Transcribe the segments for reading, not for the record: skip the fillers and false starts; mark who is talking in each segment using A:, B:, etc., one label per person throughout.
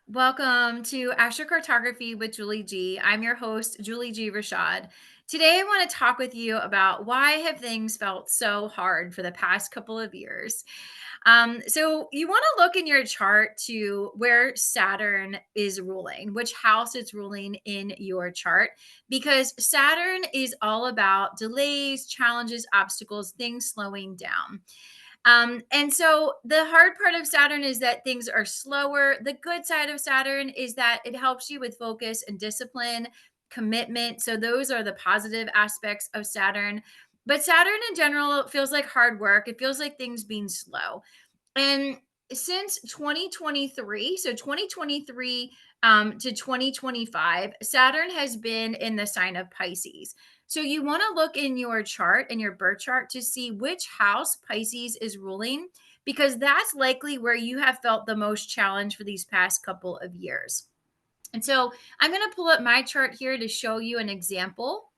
A: Welcome to Astrocartography with Julie G. I'm your host, Julie G. Rashad. Today, I want to talk with you about why have things felt so hard for the past couple of years. So you want to look in your chart to where Saturn is ruling, which house it's ruling in your chart, because Saturn is all about delays, challenges, obstacles, things slowing down. And so the hard part of Saturn is that things are slower. The good side of Saturn is that it helps you with focus and discipline, commitment. So those are the positive aspects of Saturn. But Saturn in general feels like hard work. It feels like things being slow. And since 2023, so 2023 to 2025, Saturn has been in the sign of Pisces. So you want to look in your chart, in your birth chart, to see which house Pisces is ruling, because that's likely where you have felt the most challenge for these past couple of years. And so I'm going to pull up my chart here to show you an example.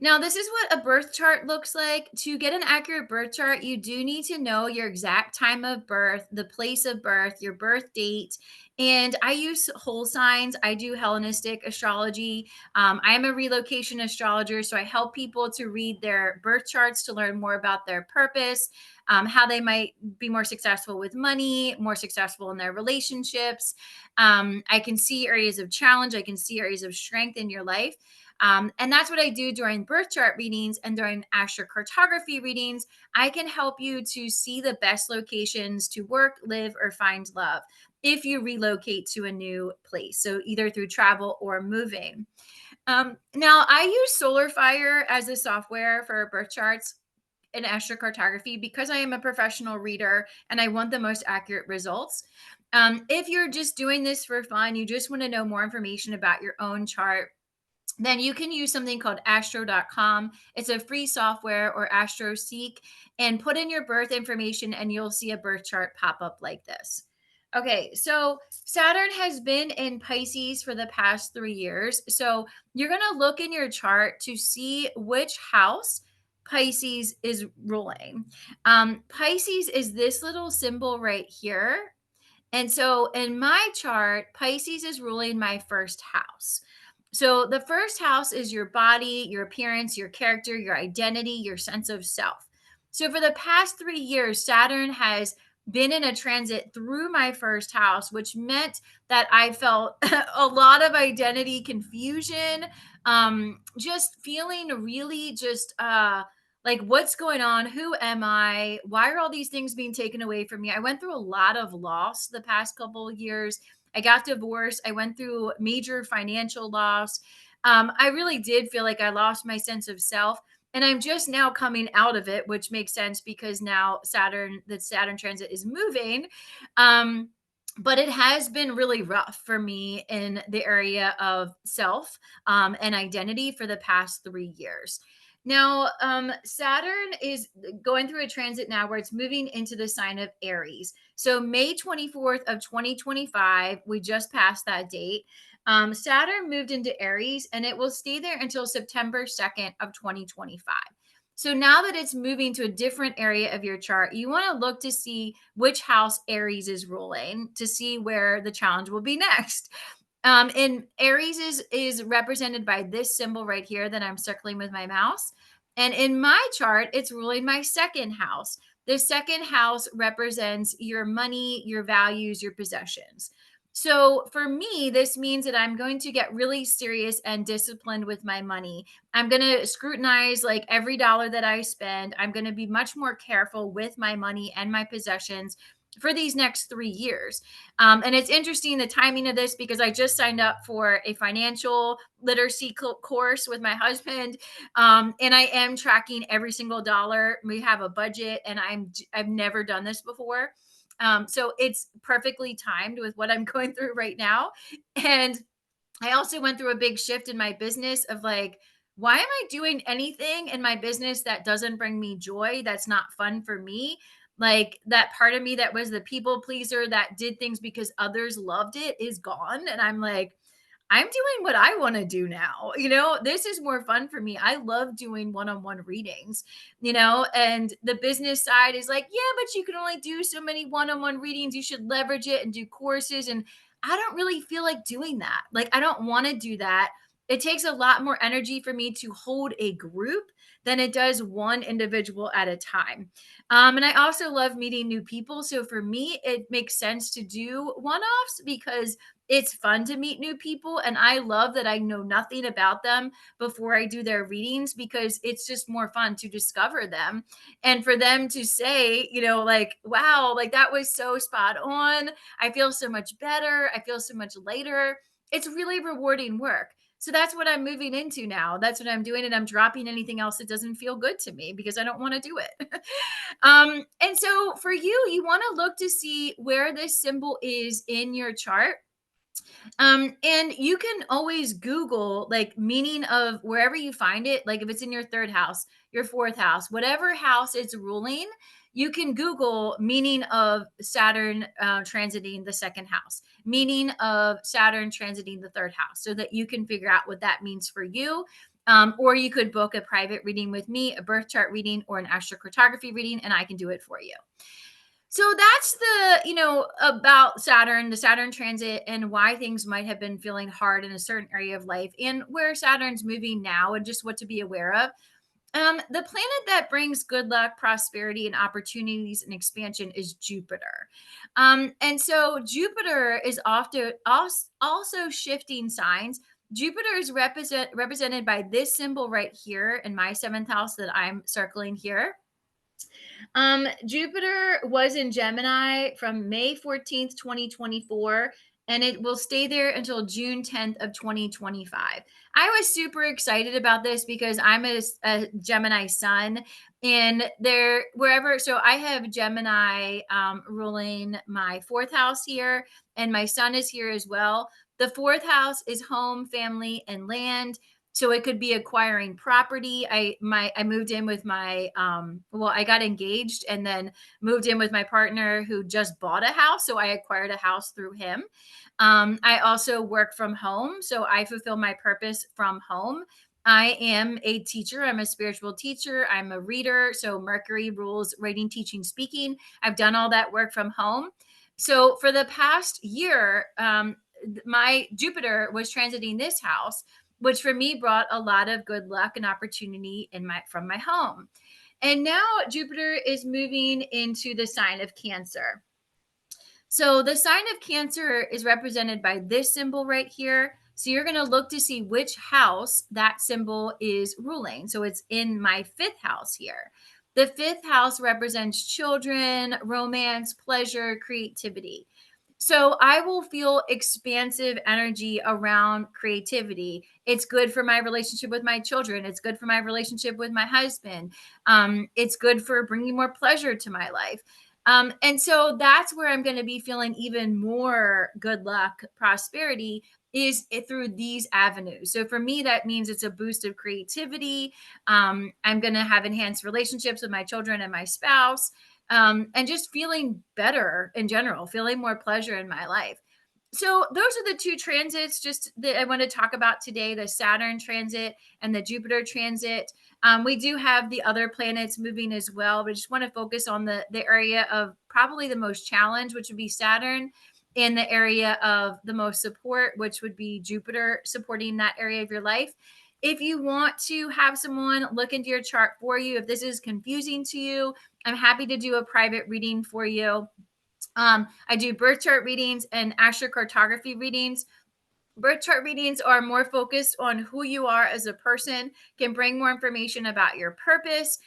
A: Now, this is what a birth chart looks like. To get an accurate birth chart, you do need to know your exact time of birth, the place of birth, your birth date. And I use whole signs. I do Hellenistic astrology. I am a relocation astrologer. So I help people to read their birth charts to learn more about their purpose, how they might be more successful with money, more successful in their relationships. I can see areas of challenge, I can see areas of strength in your life. And that's what I do during birth chart readings and during astrocartography readings. I can help you to see the best locations to work, live, or find love if you relocate to a new place. So either through travel or moving. Now, I use Solar Fire as a software for birth charts and astrocartography because I am a professional reader and I want the most accurate results. If you're just doing this for fun, you just want to know more information about your own chart, then you can use something called astro.com. It's a free software, or AstroSeek, and put in your birth information and you'll see a birth chart pop up like this. Okay, so Saturn has been in Pisces for the past 3 years. So you're going to look in your chart to see which house Pisces is ruling. Pisces is this little symbol right here. And so in my chart, Pisces is ruling my first house. So the first house is your body, your appearance, your character, your identity, your sense of self. So for the past 3 years, Saturn has been in a transit through my first house, which meant that I felt a lot of identity confusion, just feeling really just like, what's going on? Who am I? Why are all these things being taken away from me? I went through a lot of loss the past couple of years. I got divorced. I went through major financial loss. I really did feel like I lost my sense of self. And I'm just now coming out of it, which makes sense because now the Saturn transit is moving. But it has been really rough for me in the area of self and identity for the past 3 years. Now, Saturn is going through a transit now where it's moving into the sign of Aries. So May 24th of 2025, we just passed that date. Saturn moved into Aries and it will stay there until September 2nd of 2025. So now that it's moving to a different area of your chart, you want to look to see which house Aries is ruling to see where the challenge will be next. And Aries is represented by this symbol right here that I'm circling with my mouse. And in my chart, it's ruling my second house. The second house represents your money, your values, your possessions. So for me, this means that I'm going to get really serious and disciplined with my money. I'm going to scrutinize like every dollar that I spend. I'm going to be much more careful with my money and my possessions for these next 3 years. And it's interesting the timing of this because I just signed up for a financial literacy course with my husband, and I am tracking every single dollar. We have a budget, and I've never done this before, so it's perfectly timed with what I'm going through right now. And I also went through a big shift in my business of like, why am I doing anything in my business that doesn't bring me joy? That's not fun for me. Like that part of me that was the people pleaser that did things because others loved it is gone. And I'm like, I'm doing what I want to do now. This is more fun for me. I love doing one-on-one readings, and the business side is like, yeah, but you can only do so many one-on-one readings. You should leverage it and do courses. And I don't really feel like doing that. Like, I don't want to do that. It takes a lot more energy for me to hold a group than it does one individual at a time. And I also love meeting new people. So for me, it makes sense to do one offs because it's fun to meet new people. And I love that I know nothing about them before I do their readings because it's just more fun to discover them and for them to say, like, wow, like that was so spot on. I feel so much better. I feel so much lighter. It's really rewarding work. So that's what I'm moving into now. That's what I'm doing. And I'm dropping anything else that doesn't feel good to me because I don't want to do it. And so for you, you want to look to see where this symbol is in your chart. And you can always Google like meaning of wherever you find it, like if it's in your third house, your fourth house, whatever house it's ruling, you can Google meaning of Saturn transiting the second house, meaning of Saturn transiting the third house, so that you can figure out what that means for you. Or you could book a private reading with me, a birth chart reading, or an astrocartography reading, and I can do it for you. So that's about Saturn, the Saturn transit, and why things might have been feeling hard in a certain area of life and where Saturn's moving now and just what to be aware of. The planet that brings good luck, prosperity, and opportunities and expansion is Jupiter. And so Jupiter is often also shifting signs. Jupiter is represented by this symbol right here in my seventh house that I'm circling here. Jupiter was in Gemini from May 14th, 2024, and it will stay there until June 10th of 2025. I was super excited about this because I'm a Gemini sun, and there wherever, so I have Gemini ruling my fourth house here, and my sun is here as well. The fourth house is home, family, and land. So it could be acquiring property. I moved in with my I got engaged and then moved in with my partner who just bought a house, so I acquired a house through him. I also work from home, so I fulfill my purpose from home. I am a teacher. I'm a spiritual teacher. I'm a reader. So Mercury rules writing, teaching, speaking. I've done all that work from home. So for the past year, my Jupiter was transiting this house, which for me brought a lot of good luck and opportunity from my home. And now Jupiter is moving into the sign of Cancer. So the sign of Cancer is represented by this symbol right here. So you're going to look to see which house that symbol is ruling. So it's in my fifth house here. The fifth house represents children, romance, pleasure, creativity. So I will feel expansive energy around creativity. It's good for my relationship with my children. It's good for my relationship with my husband. It's good for bringing more pleasure to my life. And so that's where I'm going to be feeling even more good luck, prosperity is through these avenues. So for me, that means it's a boost of creativity. I'm going to have enhanced relationships with my children and my spouse, and just feeling better in general, feeling more pleasure in my life. So those are the two transits just that I want to talk about today, the Saturn transit and the Jupiter transit. We do have the other planets moving as well, but I just want to focus on the area of probably the most challenge, which would be Saturn, and the area of the most support, which would be Jupiter supporting that area of your life. If you want to have someone look into your chart for you, if this is confusing to you, I'm happy to do a private reading for you. I do birth chart readings and astrocartography readings. Birth chart readings are more focused on who you are as a person, can bring more information about your purpose.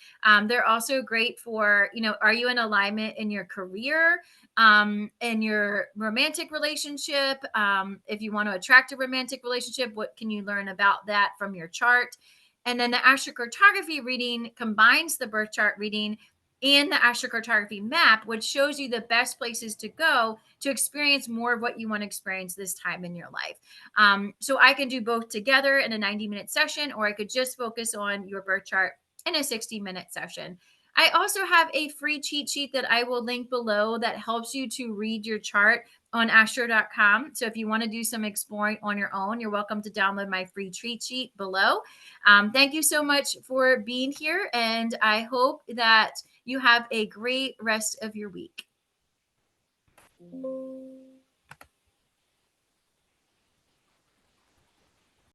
A: They're also great for, are you in alignment in your career, in your romantic relationship? If you want to attract a romantic relationship, what can you learn about that from your chart? And then the astrocartography reading combines the birth chart reading and the astrocartography map, which shows you the best places to go to experience more of what you want to experience this time in your life. So I can do both together in a 90-minute session, or I could just focus on your birth chart in a 60-minute session. I also have a free cheat sheet that I will link below that helps you to read your chart on astro.com. So if you want to do some exploring on your own, you're welcome to download my free cheat sheet below. Thank you so much for being here, and I hope that you have a great rest of your week.